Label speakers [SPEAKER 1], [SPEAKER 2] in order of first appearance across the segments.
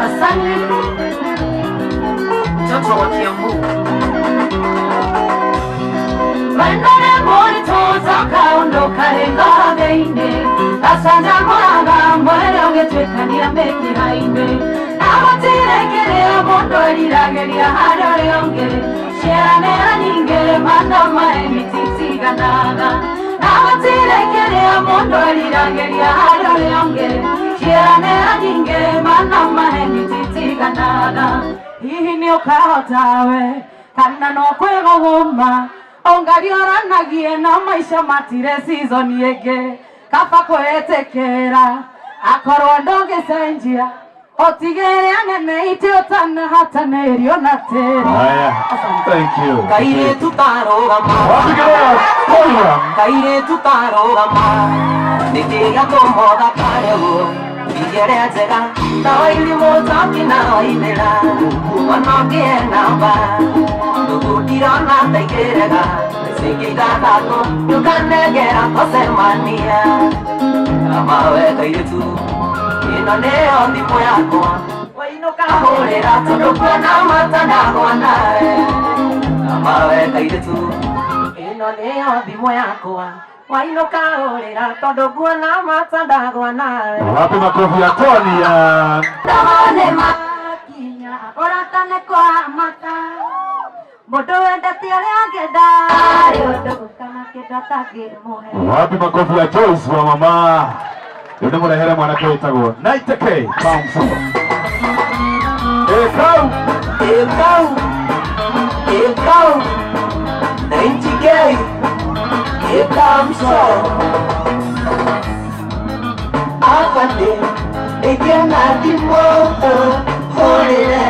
[SPEAKER 1] Asante mtoto wa Kiambu. Wendone mwori tozoka ondoka hengageine Asanja mwaga mwere ungetwekania meki haine Nawatirekerea mondo elirageria hado leonge Sheranera nyinge manda maemi titiganaga Nawatirekerea mondo elirageria hado leonge Sheranera nyinge manda maemi titiganaga Hihi ni ukahotawe kana no kwegogoma Ongarioranagĩe na maica matire season yenge Kaba kwetekera akorwo ndũngĩcenjia Otigere anene ite ũtanahatanĩrio na tĩri
[SPEAKER 2] Thank you.
[SPEAKER 1] Kaire tutarũgama Kaire tutarũgama Nĩkĩga tũmotha karego Igere njega na irimũ taki na waithĩra Wanongĩe namba Ndugudirona taigerega Singeida tako Yukanegera kosemania Amawe kairetu Ino neo ndimo yakwa Wainuka horera Tondo kuona matandagwa nae Amawe kairetu Ino neo ndimo yakwa Wainuka horera Tondo kuona matandagwa nae
[SPEAKER 2] Wapi makofi ya Tony ya
[SPEAKER 1] Tamane makinya Oratane kwa mata Bodo endete ũrĩa angĩenda Yũndũ kana kĩndũ atangĩmũhe
[SPEAKER 2] Wapi makofi ya Joyce wa mama Rĩu nĩ mũrehere mwanake wĩtagwo 90K pounds Ekau
[SPEAKER 1] 90K Ekamso Afande Egena dimoto Horire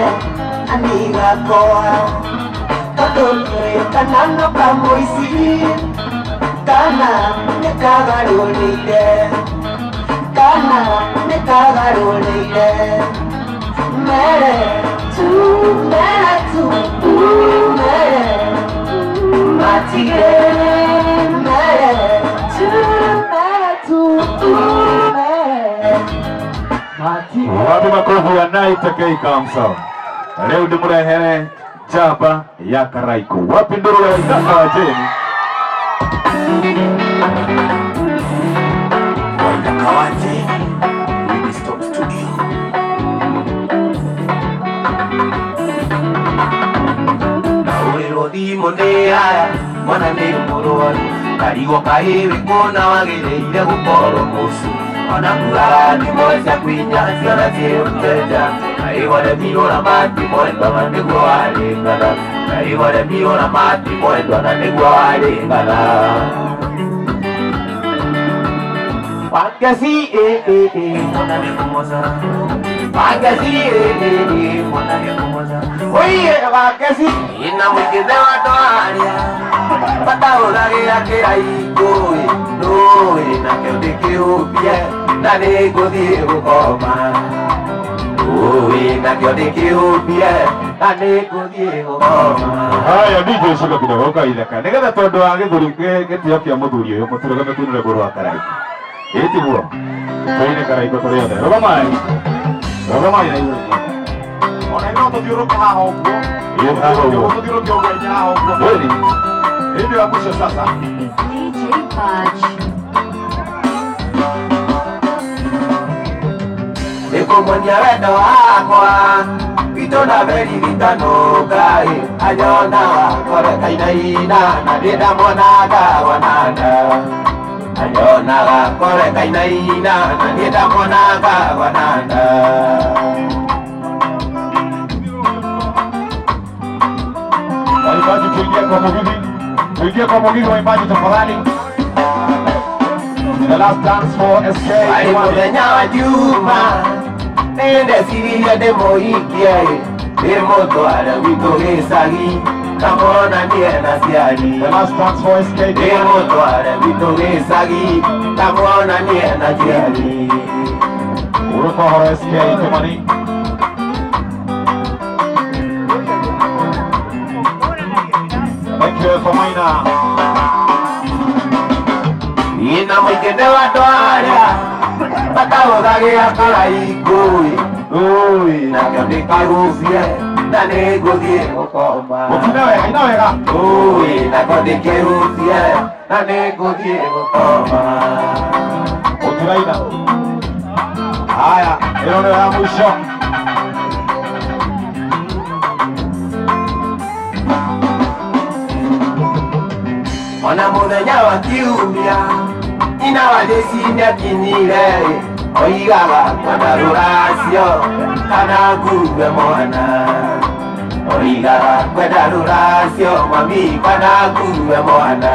[SPEAKER 1] Amiga koa Kadonye kanano kamoisi Kana nekagarulire Kana nekagarulire Mere tu Matige Mere tu Matige
[SPEAKER 2] Wapi makofi ya 90K Kamsa Leo ndĩmũrehere Jaba ya Karaiko. Wapi nduru ya Idaka wa Jeni?
[SPEAKER 1] Idaka wa Jeni Wini Stop Studio. Naurero thimo nĩ haya mwana nĩ mũrwaru Karigo kahĩrĩ kũna wagĩrĩire gũkorwo mũcu Ona kugaga thimo cia kwinya ciona ciĩrutĩnja Kaigore miona mati mwendwa nĩguo warĩngana Kaigore miona mati mwendwa nĩguo warĩngana Wangeci mwana nĩ kũmoca Wangeci mwana nĩ kũmoca Oiye wangeci ina mũingĩthe wa andũ arĩa Mataũragĩra kĩraingũ Nũĩ nakĩo ndĩkĩũmbie na nĩngũthiĩ gũkoma Uwe nakio nikihubie na nĩngũthiĩ gũkoma.
[SPEAKER 2] Haya DJ shuka kidogo kaithaka. Nigetha tondu wa gĩthũri gĩtio kĩa mũthuri ũyũ mũturũgame tunire ngũrũ wa Karaiko. Ĩtiguo. Tũine Karaiko tũrĩ othe. Rũgamai na igũrũ.
[SPEAKER 3] Ona ino tuthiũrũka haha ũguo.
[SPEAKER 2] Ĩĩ haha ũguo.
[SPEAKER 3] Tuthiũrũke ũguo nja haha ũguo.
[SPEAKER 2] Kweli?
[SPEAKER 3] Hii ndio ya mwisho sasa.
[SPEAKER 1] DJ Patch.
[SPEAKER 4] Nĩkũmuonia wendo wakwa witũ na beri witanukai anyonaga korekainaina na ndĩndamonaga wananda anyonaga korekainaina na ndĩndamonaga wananda
[SPEAKER 2] Waimbaji tuingie kwa mugithi waimbaji tafadhali. The last dance for SK.
[SPEAKER 4] Wali mũthenya wa Juma nĩndeciria ndĩmũhikie ndĩmũtware gwitũ gĩcagi kamwonanie na ciari.
[SPEAKER 2] The last dance for SK.
[SPEAKER 4] Ndĩmũtware gwitũ gĩcagi kamwonanie na ciari.
[SPEAKER 2] Urukohoro SK Kimani. Thank you for Maina.
[SPEAKER 4] Ina mũingĩ nĩ wa andũ arĩa mataũthagĩra Karaiko Ui, nakio ndikagucie na nĩngũthiĩ gũkoma.
[SPEAKER 3] Mũtine wega, ina wega.
[SPEAKER 4] Ui, nakio ndĩkĩhutie na nĩngũthiĩ gũkoma.
[SPEAKER 3] Mũtiraina. Haya, ĩno nĩyo ya mũico.
[SPEAKER 4] Ona mũthenya wa kiumia nyina wa Jesi nĩakinyire, oigaga kwenda rũracio kana ngue mwana. Oigaga kwenda rũracio mami kana ngue mwana.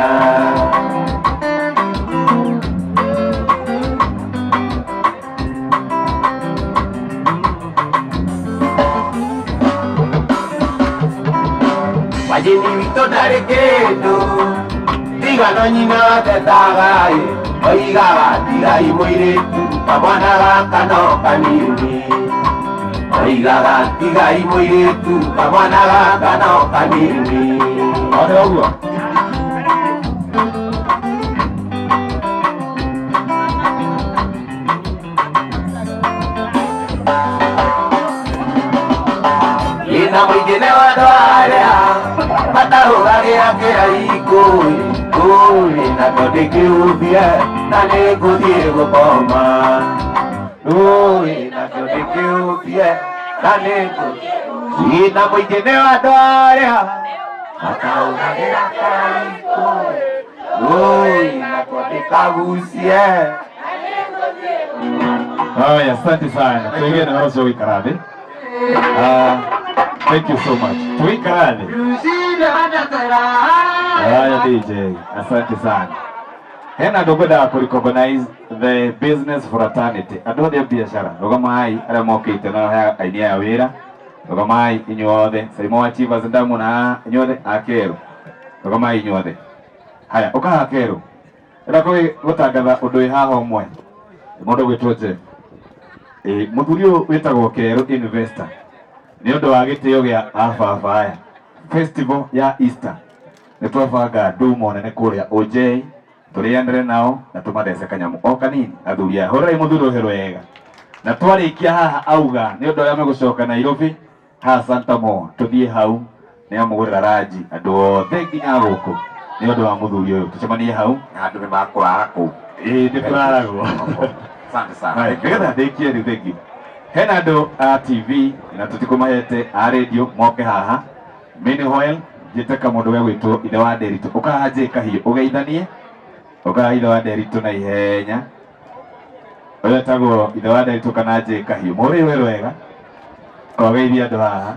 [SPEAKER 4] Wajini witũ ndarĩ kĩndũ tiga no nyina tetaga, oigaga tigai mũirĩtu kamwana gaka no kanini. Oigaga tigai mũirĩtu kamwana gaka no kanini.
[SPEAKER 3] One ũguo.
[SPEAKER 4] Ina mũingĩ nĩ wandũ arĩa matarũgagĩra kĩraiko. Ui, nakio ndĩkĩhutie na nĩngũthiĩ gũkoma. Ui, nakio ndĩkĩhutie na nĩngũthiĩ. Ina mũingĩ nĩ wandũ arĩa matarũgagĩra kĩraiko. Ui, nakio ndĩkagucie.
[SPEAKER 2] Haya, asante sana. Tuingie na horozo wikaradhi. Thank you so much. Tuikaradhi. Haya DJ, asante sana. Hena ndogo da recognize the business fraternity. Ando de biashara. Ndogo mai ara mokite na ha ainia ya wira. Ndogo mai inyode. Saimo achievers ndamu na inyode akero. Ndogo mai inyode. Haya, oka akero. Era koi gutangatha undu haho mwe. Mundu gwitwoje. Muthurio wetagwo Kero Investor. Ni undu wa gitio gia afafaya. Festival ya Easter. Nitwabanga ndumo nene kuria OJ turiendere nao na tumathece kanyamu o kanini athuria horai muthuro hero wega na twarikia haha auga ni undu ya megucoka Nairobi ha Santa Mo tuthie hau ni amugurira raji andu othe nginya guku ni undu wa muthuri uyu tucemanie hau
[SPEAKER 4] Andũ nĩ makũraga kũu.
[SPEAKER 2] ndikuraragwo
[SPEAKER 4] Asante sana.
[SPEAKER 2] nigetha ndikie riu thengi hena andu a TV na tutikumahete a radio moke haha Mini Oil jiteka mundu wa gwitwo ithe wa Nderitu ukahaje kahiu ugeithanie ukaha ithe wa Nderitu na ihenya uyo tagwo ithe wa Nderitu kana je kahiu muri wega ugeithia andu haha